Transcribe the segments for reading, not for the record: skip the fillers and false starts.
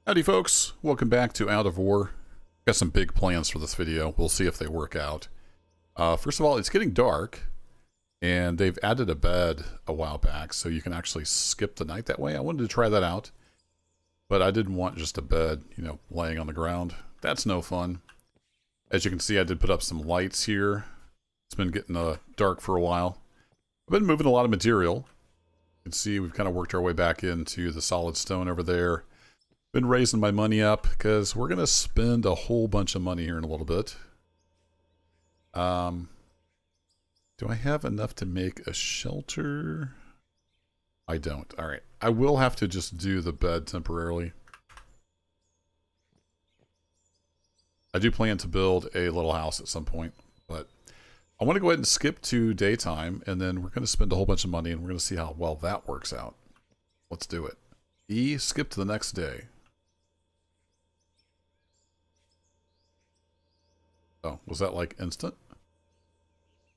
Howdy folks, welcome back to Out of War. Got some big plans for this video. We'll see if they work out. First of all, it's getting dark, and they've added a bed a while back, so you can actually skip the night that way. I wanted to try that out, but I didn't want just a bed, you know, laying on the ground. That's no fun. As you can see, I did put up some lights here. It's been getting dark for a while. I've been moving a lot of material. You can see we've kind of worked our way back into the solid stone over there. Been raising my money up because we're going to spend a whole bunch of money here in a little bit. Do I have enough to make a shelter? I don't. All right. I will have to just do the bed temporarily. I do plan to build a little house at some point, but I want to go ahead and skip to daytime, and then we're going to spend a whole bunch of money, and we're going to see how well that works out. Let's do it. Skip to the next day. Oh, was that like instant?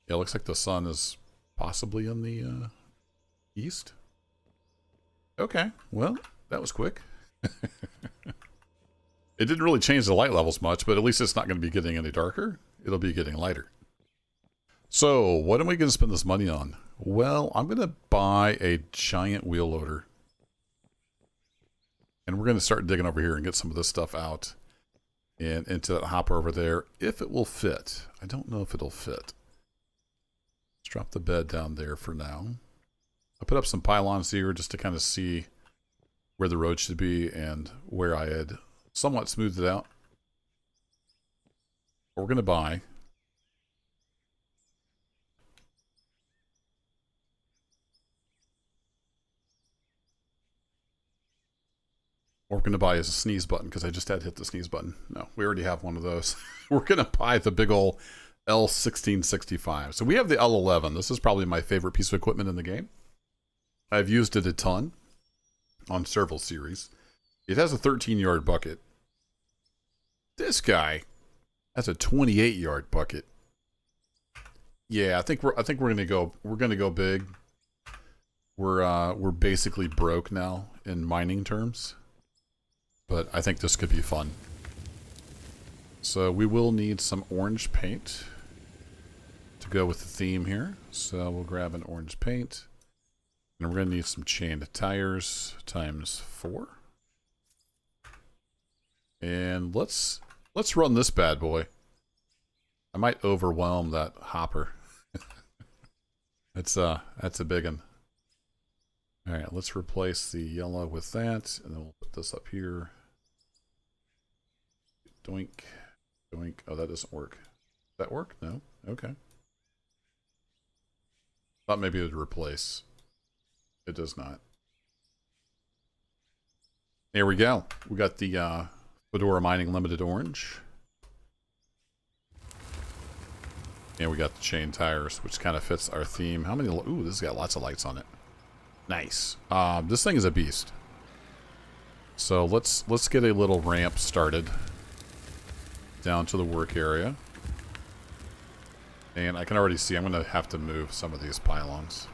Yeah, it looks like the sun is possibly in the east. Okay, well, that was quick. It didn't really change the light levels much, but at least it's not going to be getting any darker. It'll be getting lighter. So, what am we going to spend this money on? Well, I'm going to buy a giant wheel loader. And we're going to start digging over here and get some of this stuff out. And into that hopper over there, if it will fit. I don't know if it'll fit. Let's drop the bed down there for now. I put up some pylons here just to kind of see where the road should be and where I had somewhat smoothed it out. What we're going to buy. What we're going to buy is a sneeze button, because I just had to hit the sneeze button. No, we already have one of those. We're going to buy the big ol' L1665. So we have the L11. This is probably my favorite piece of equipment in the game. I've used it a ton on several series. It has a 13-yard bucket. This guy has a 28-yard bucket. Yeah, I think we're going to go. We're going to go big. We're basically broke now in mining terms. But I think this could be fun. So we will need some orange paint to go with the theme here. So we'll grab an orange paint. And we're going to need some chained tires times 4. And let's run this bad boy. I might overwhelm that hopper. That's a big one. All right, let's replace the yellow with that, and then we'll put this up here. Doink, doink. Oh, that doesn't work. Does that work? No? Okay. Thought maybe it would replace. It does not. There we go. We got the Fedora Mining Limited Orange. And we got the chain tires, which kind of fits our theme. How many? Ooh, this has got lots of lights on it. Nice. This thing is a beast. So let's get a little ramp started down to the work area. And I can already see I'm going to have to move some of these pylons.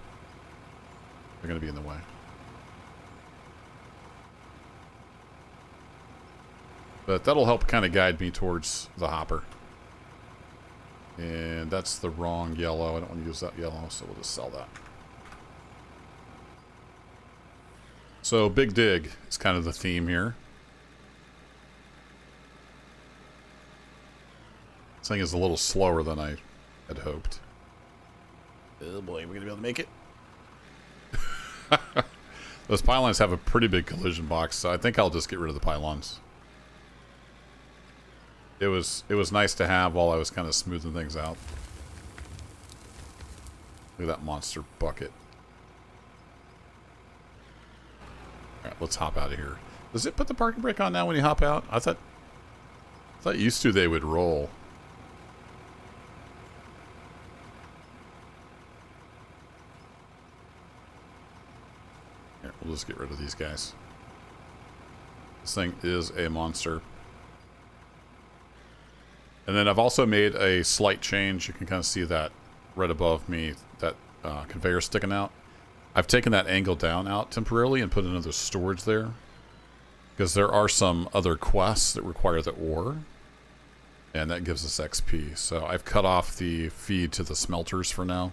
They're going to be in the way. But that'll help kind of guide me towards the hopper. And that's the wrong yellow. I don't want to use that yellow, so we'll just sell that. So, Big Dig is kind of the theme here. This thing is a little slower than I had hoped. Oh boy, we're going to be able to make it. Those pylons have a pretty big collision box, so I think I'll just get rid of the pylons. It was nice to have while I was kind of smoothing things out. Look at that monster bucket. Alright, let's hop out of here. Does it put the parking brake on now when you hop out? I thought used to they would roll. Here, we'll just get rid of these guys. This thing is a monster. And then I've also made a slight change. You can kind of see that right above me, that conveyor sticking out. I've taken that angle down out temporarily and put another storage there. Because there are some other quests that require the ore, and that gives us XP. So I've cut off the feed to the smelters for now,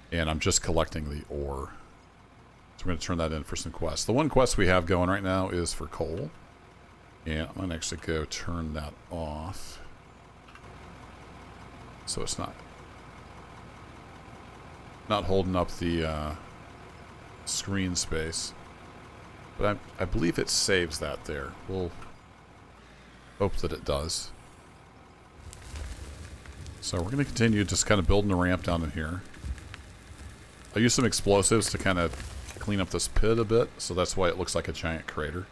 and I'm just collecting the ore. So we're going to turn that in for some quests. The one quest we have going right now is for coal, and I'm going to actually go turn that off. So it's not holding up the screen space. But I believe it saves that there. We'll hope that it does. So we're going to continue just kind of building a ramp down in here. I'll use some explosives to kind of clean up this pit a bit, so that's why it looks like a giant crater.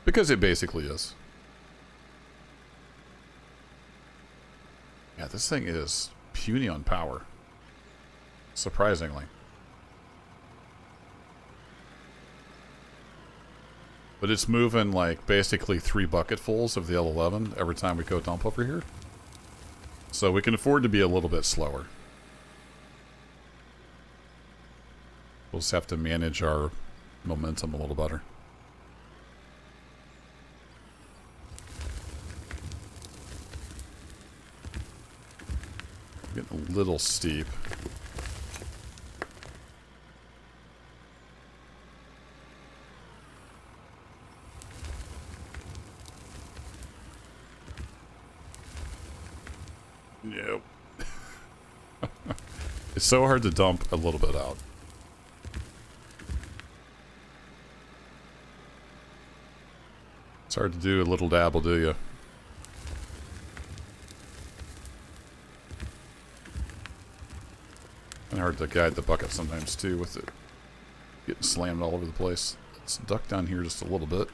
Because it basically is. Yeah, this thing is puny on power. Surprisingly. But it's moving like basically 3 bucketfuls of the L11 every time we go dump over here. So we can afford to be a little bit slower. We'll just have to manage our momentum a little better. Getting a little steep. Nope. It's so hard to dump a little bit out. It's hard to do a little dabble, do you? And hard to guide the bucket sometimes too with it getting slammed all over the place. Let's duck down here just a little bit.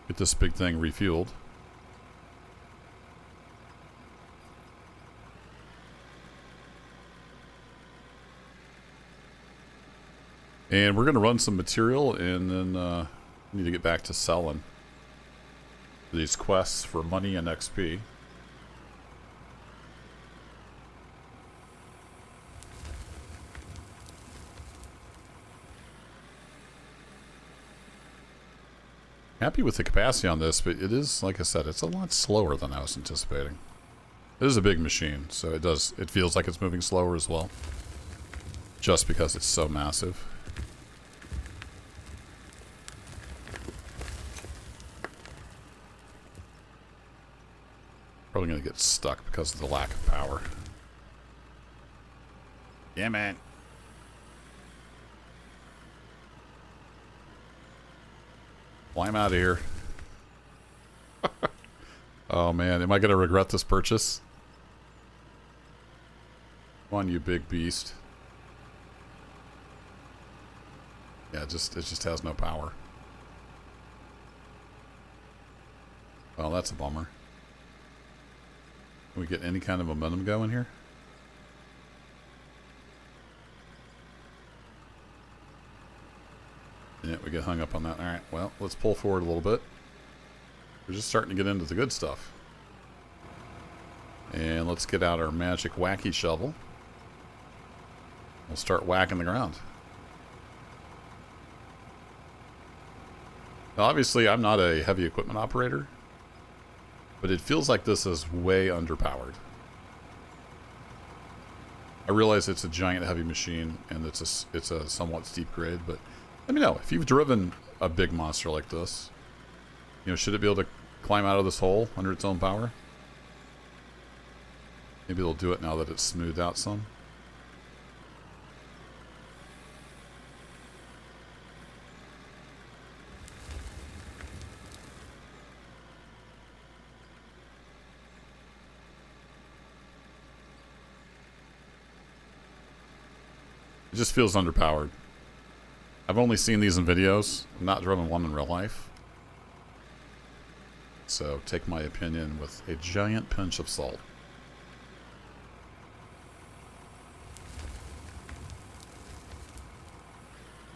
Get this big thing refueled. And we're going to run some material and then need to get back to selling these quests for money and XP. Happy with the capacity on this, but it is, like I said, it's a lot slower than I was anticipating. It is a big machine, so it feels like it's moving slower as well. Just because it's so massive. Probably gonna get stuck because of the lack of power. Yeah, man. Climb out of here. Oh man, am I gonna regret this purchase? Come on, you big beast. Yeah, it just has no power. Well, that's a bummer. Can we get any kind of momentum going here? Yeah, we get hung up on that. Alright, well, let's pull forward a little bit. We're just starting to get into the good stuff. And let's get out our magic wacky shovel. We'll start whacking the ground. Now, obviously, I'm not a heavy equipment operator, but it feels like this is way underpowered. I realize it's a giant heavy machine and it's a somewhat steep grade, but let me know if you've driven a big monster like this. You know, should it be able to climb out of this hole under its own power? Maybe it'll do it now that it's smoothed out some. It just feels underpowered. I've only seen these in videos. I've not driven one in real life. So take my opinion with a giant pinch of salt.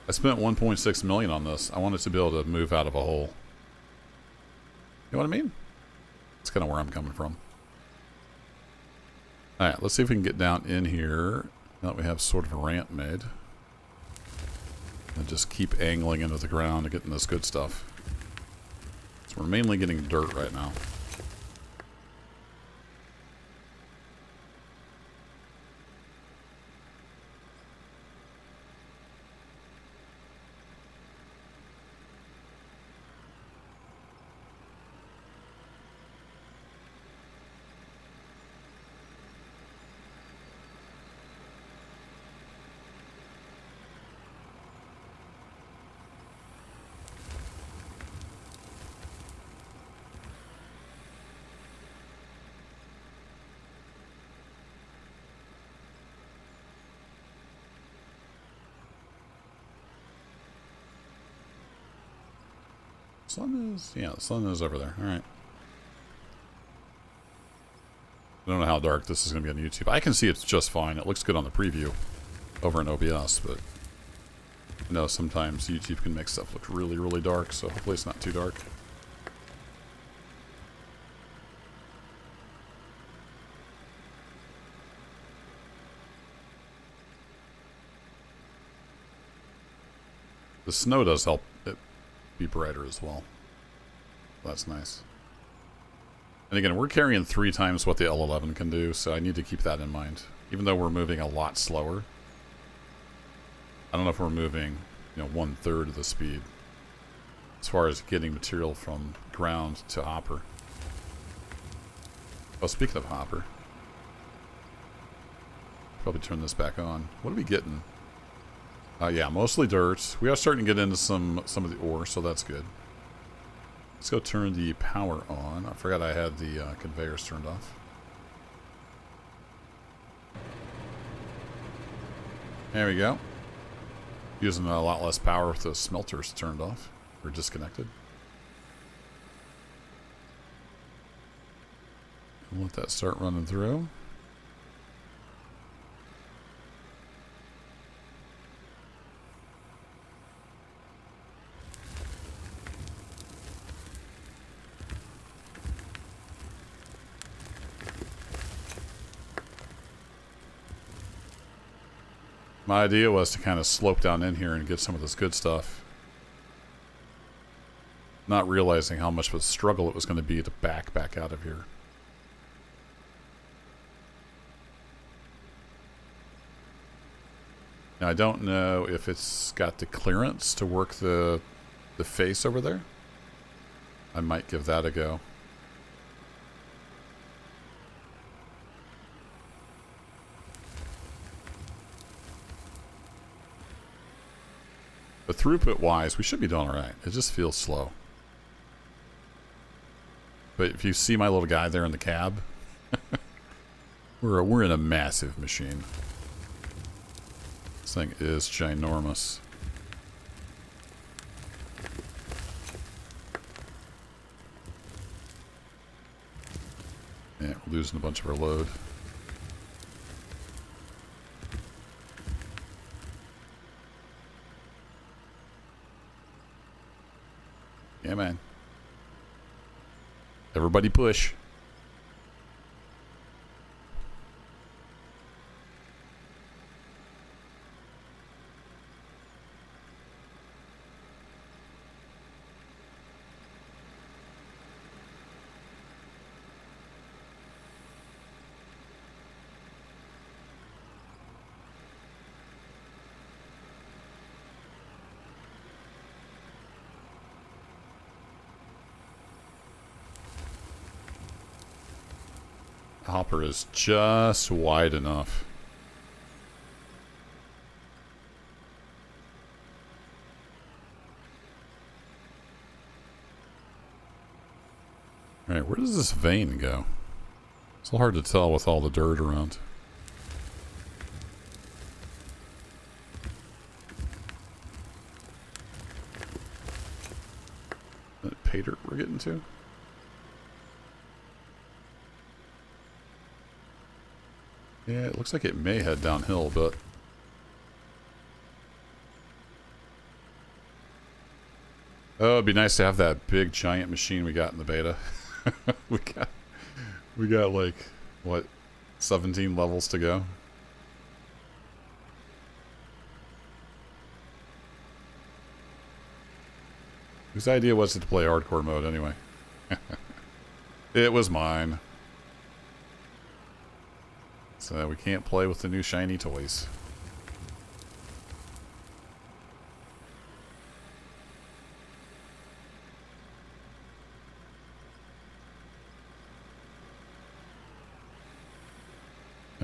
I spent 1.6 million on this. I wanted to be able to move out of a hole. You know what I mean? That's kind of where I'm coming from. Alright, let's see if we can get down in here. Now that we have sort of a ramp made. And just keep angling into the ground and getting this good stuff. So we're mainly getting dirt right now. Sun is, yeah, the sun is over there. All right. I don't know how dark this is going to be on YouTube. I can see it's just fine. It looks good on the preview over in OBS, but I know sometimes YouTube can make stuff look really, really dark, so hopefully it's not too dark. The snow does help it be brighter as well. That's nice. And again, we're carrying 3 times what the L11 can do, so I need to keep that in mind. Even though we're moving a lot slower. I don't know if we're moving, you know, 1/3 of the speed as far as getting material from ground to hopper. Oh, speaking of hopper, probably turn this back on. What are we getting? Yeah, mostly dirt. We are starting to get into some of the ore, so that's good. Let's go turn the power on. I forgot I had the conveyors turned off. There we go. Using a lot less power with the smelters turned off or disconnected. We'll let that start running through. My idea was to kind of slope down in here and get some of this good stuff. Not realizing how much of a struggle it was going to be to back out of here. Now, I don't know if it's got the clearance to work the face over there. I might give that a go. But throughput-wise, we should be doing all right. It just feels slow. But if you see my little guy there in the cab, we're in a massive machine. This thing is ginormous. Yeah, we're losing a bunch of our load. Yeah, man. Everybody push. Hopper is just wide enough. Alright, where does this vein go? It's a little hard to tell with all the dirt around. Is that pay dirt we're getting to? Yeah, it looks like it may head downhill, but oh, it'd be nice to have that big giant machine we got in the beta. we got like what, 17 levels to go. Whose idea was it to play hardcore mode anyway? It was mine. So we can't play with the new shiny toys.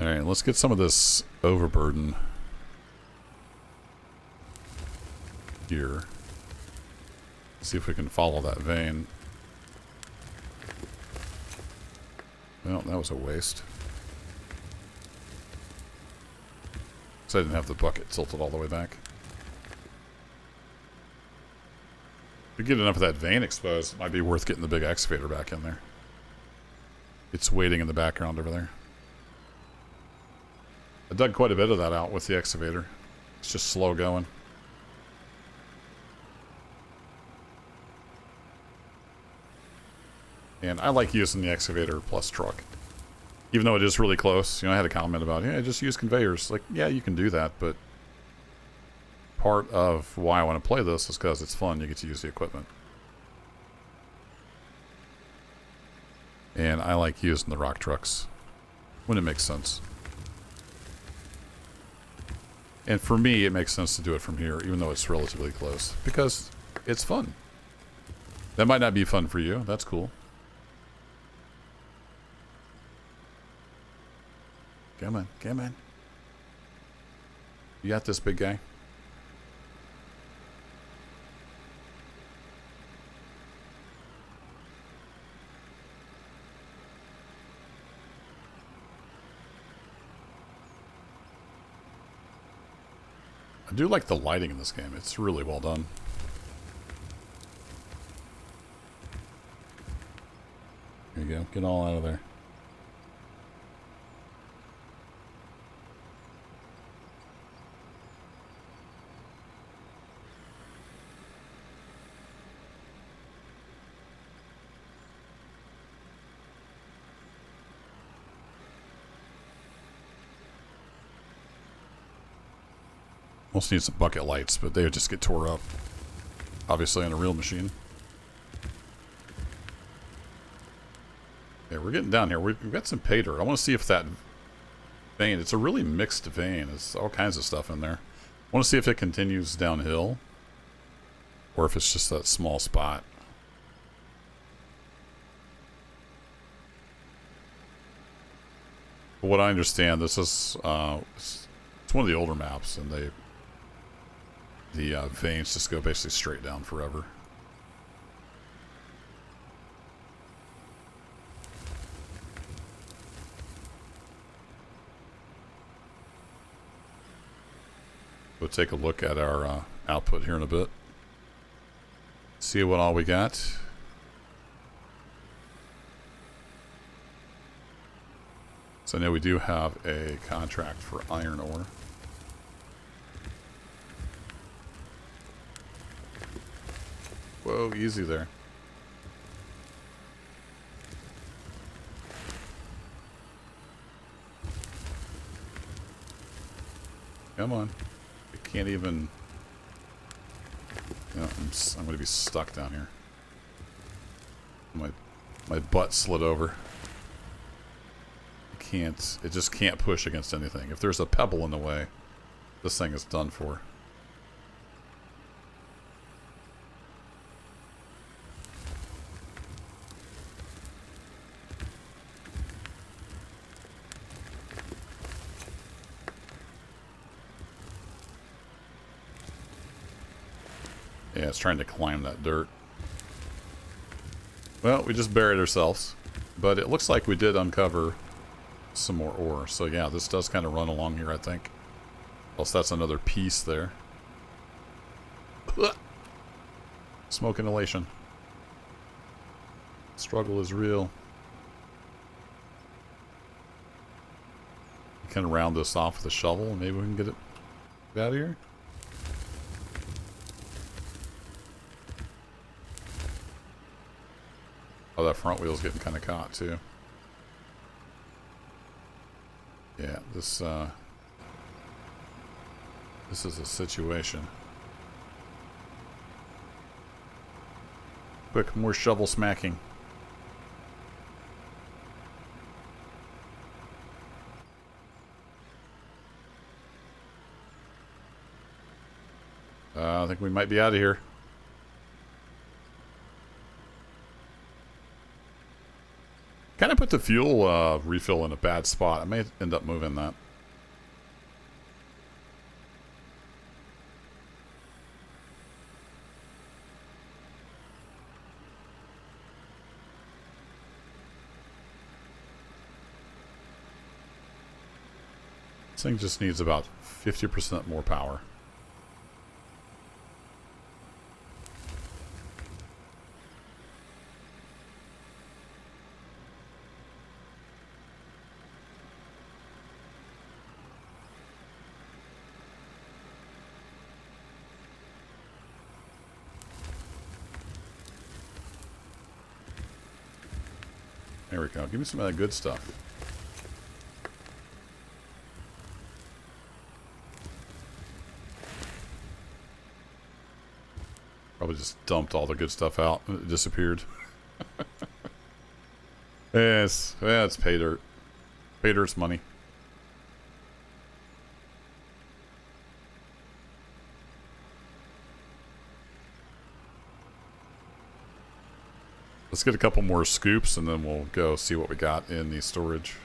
Alright, let's get some of this overburden here. See if we can follow that vein. Well, that was a waste. So I didn't have the bucket tilted all the way back. If we get enough of that vein exposed, it might be worth getting the big excavator back in there. It's waiting in the background over there. I dug quite a bit of that out with the excavator. It's just slow going. And I like using the excavator plus truck. Even though it is really close. You know, I had a comment about, yeah, just use conveyors. Like, yeah, you can do that, but part of why I want to play this is because it's fun. You get to use the equipment. And I like using the rock trucks when it makes sense. And for me, it makes sense to do it from here, even though it's relatively close, because it's fun. That might not be fun for you. That's cool. Come on, come on. You got this, big guy. I do like the lighting in this game. It's really well done. There you go. Get all out of there. Almost need some bucket lights, but they would just get tore up. Obviously on a real machine. Yeah, we're getting down here. We've got some pay dirt. I want to see if that vein, it's a really mixed vein. There's all kinds of stuff in there. I want to see if it continues downhill or if it's just that small spot. But what I understand, this is it's one of the older maps, and the veins just go basically straight down forever. We'll take a look at our output here in a bit. See what all we got. So I know we do have a contract for iron ore. Whoa, easy there. Come on. I can't even... You know, I'm going to be stuck down here. My butt slid over. It just can't push against anything. If there's a pebble in the way, this thing is done for. Yeah, it's trying to climb that dirt. Well, we just buried ourselves, but it looks like we did uncover some more ore. So yeah, this does kind of run along here, I think. Plus that's another piece there. Smoke inhalation. Struggle is real. Kind of round this off with a shovel and maybe we can get it out of here. Oh, that front wheel's getting kind of caught too. Yeah, this is a situation. Quick, more shovel smacking. I think we might be out of here. Kind of put the fuel refill in a bad spot. I may end up moving that. This thing just needs about 50% more power. There we go. Give me some of that good stuff. Probably just dumped all the good stuff out. It disappeared. Yes. Yeah, it's pay dirt. Pay dirt's money. Let's get a couple more scoops and then we'll go see what we got in the storage.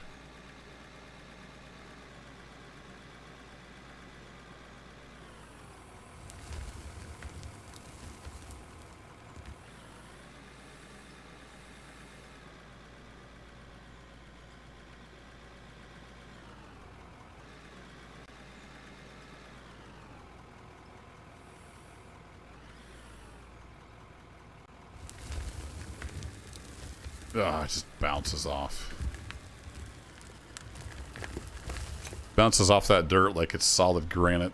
Ah, it just bounces off. Bounces off that dirt like it's solid granite.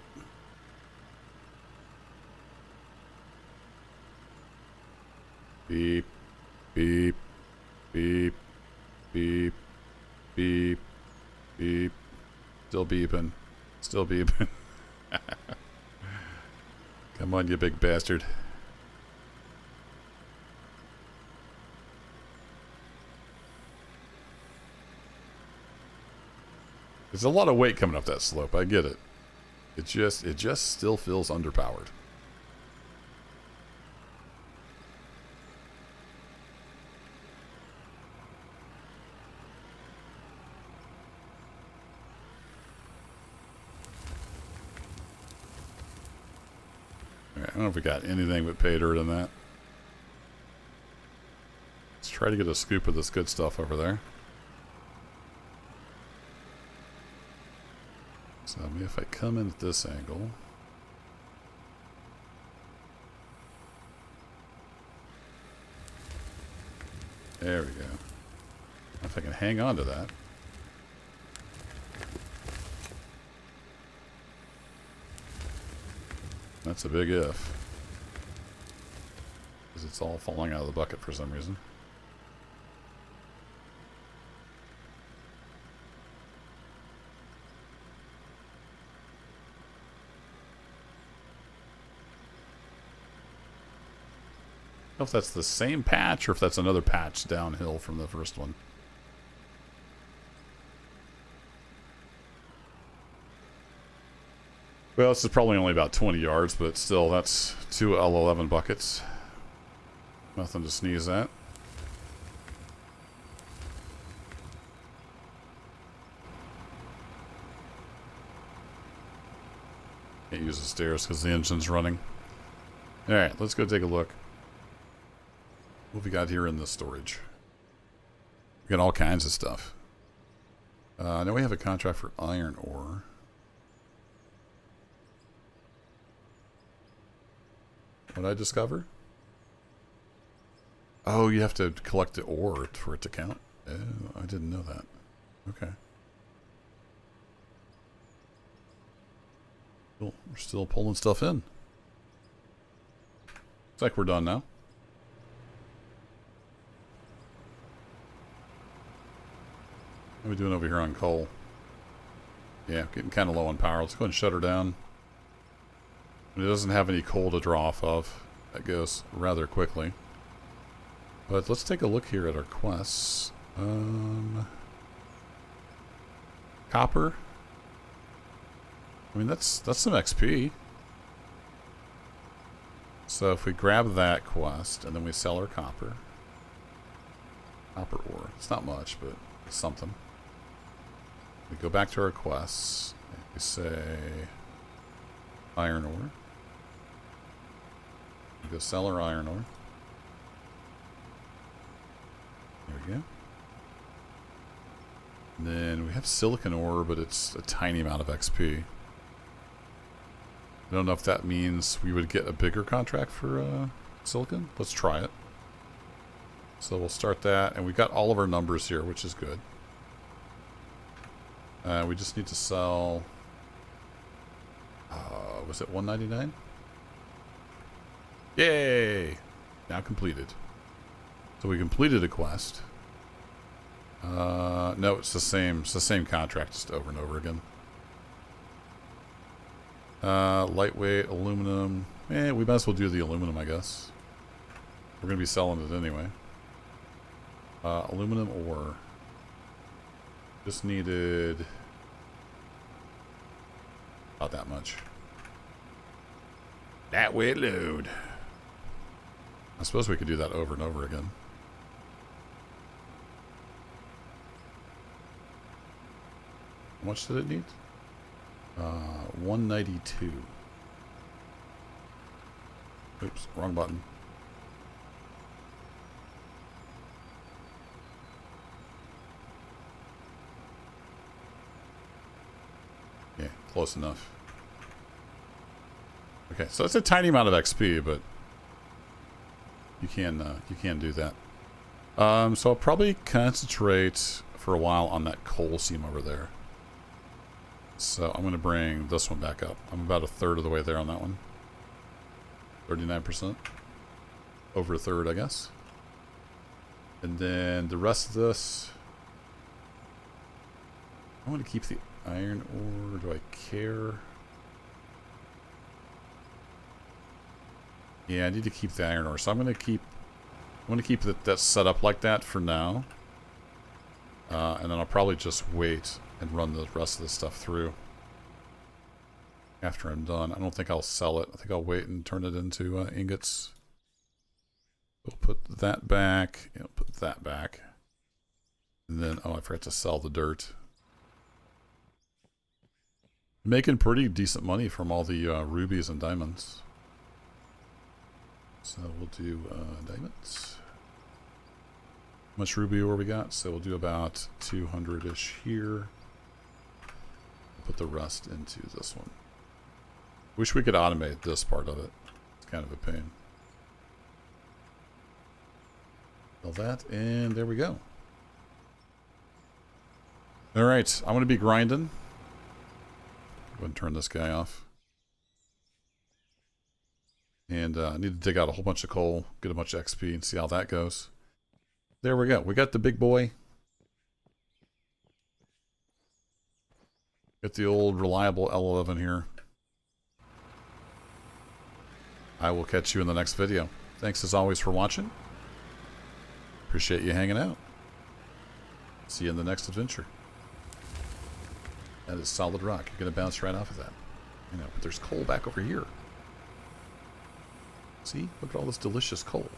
Beep, beep, beep, beep, beep, beep. Still beeping. Still beeping. Come on, you big bastard. There's a lot of weight coming up that slope. I get it. It just still feels underpowered. All right, I don't know if we got anything but pay dirt in that. Let's try to get a scoop of this good stuff over there. So maybe if I come in at this angle. There we go. If I can hang on to that. That's a big if. Because it's all falling out of the bucket for some reason. I don't know if that's the same patch or if that's another patch downhill from the first one. Well, this is probably only about 20 yards, but still, that's 2 L11 buckets. Nothing to sneeze at. Can't use the stairs because the engine's running. Alright, let's go take a look. What have we got here in the storage? We got all kinds of stuff. Now we have a contract for iron ore. What did I discover? Oh, you have to collect the ore for it to count? Oh, I didn't know that. Okay. Cool. We're still pulling stuff in. Looks like we're done now. What are we doing over here on coal? Yeah, getting kind of low on power. Let's go ahead and shut her down. It doesn't have any coal to draw off of. That goes rather quickly. But let's take a look here at our quests. Copper. I mean, that's some XP. So if we grab that quest and then we sell our copper. Copper ore. It's not much, but it's something. We go back to our quests. And we say iron ore. We go sell our iron ore. There we go. And then we have silicon ore, but it's a tiny amount of XP. I don't know if that means we would get a bigger contract for silicon. Let's try it. So we'll start that, and we got all of our numbers here, which is good. We just need to sell... was it 199? Yay! Now completed. So we completed a quest. No, it's the same contract, just over and over again. Lightweight, aluminum. We might as well do the aluminum, I guess. We're going to be selling it anyway. Aluminum ore. Just needed about that much. That weight load. I suppose we could do that over and over again. How much did it need? 192. Oops, wrong button. Yeah, close enough. Okay, so it's a tiny amount of XP, but you can do that. So I'll probably concentrate for a while on that coal seam over there. So I'm going to bring this one back up. I'm about a third of the way there on that one. 39%. Over a third, I guess. And then the rest of this... I want to keep the iron ore. Do I care? Yeah, I need to keep the iron ore. So I'm going to keep that set up like that for now. And then I'll probably just wait and run the rest of this stuff through after I'm done. I don't think I'll sell it. I think I'll wait and turn it into ingots. We'll put that back. Put that back. And then, oh, I forgot to sell the dirt. Making pretty decent money from all the rubies and diamonds. So we'll do diamonds. How much ruby ore we got? So we'll do about 200-ish here. Put the rest into this one. Wish we could automate this part of it. It's kind of a pain. Fill that, and there we go. Alright, I'm going to be grinding. Go ahead and turn this guy off. And I need to dig out a whole bunch of coal, get a bunch of XP, and see how that goes. There we go. We got the big boy. Get the old reliable L11 here. I will catch you in the next video. Thanks as always for watching. Appreciate you hanging out. See you in the next adventure. That is solid rock. You're going to bounce right off of that. You know, but there's coal back over here. See? Look at all this delicious coal.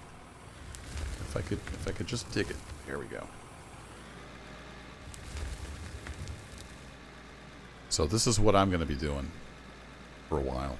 If I could just dig it. There we go. So this is what I'm going to be doing for a while.